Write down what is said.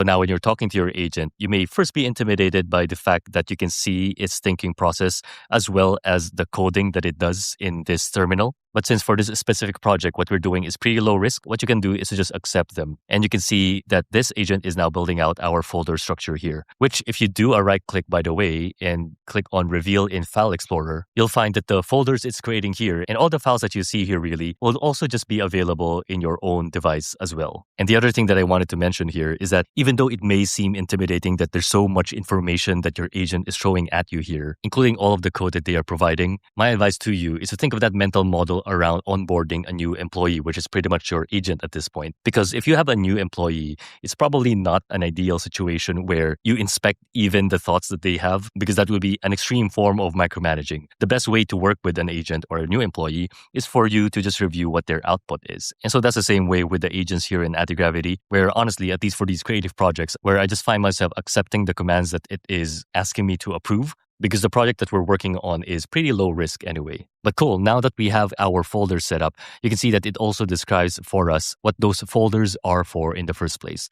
now when you're talking to your agent, you may first be intimidated by the fact that you can see its thinking process as well as the coding that it does in this terminal. But since for this specific project, what we're doing is pretty low risk, what you can do is to just accept them. And you can see that this agent is now building out our folder structure here, which if you do a right click, by the way, and click on Reveal in File Explorer, you'll find that the folders it's creating here and all the files that you see here really will also just be available in your own device as well. And the other thing that I wanted to mention here is that even though it may seem intimidating that there's so much information that your agent is throwing at you here, including all of the code that they are providing, my advice to you is to think of that mental model around onboarding a new employee, which is pretty much your agent at this point. Because if you have a new employee, it's probably not an ideal situation where you inspect even the thoughts that they have, because that would be an extreme form of micromanaging. The best way to work with an agent or a new employee is for you to just review what their output is. And so that's the same way with the agents here in Antigravity, where honestly, at least for these creative projects, where I just find myself accepting the commands that it is asking me to approve, because the project that we're working on is pretty low risk anyway. But cool, now that we have our folders set up, you can see that it also describes for us what those folders are for in the first place.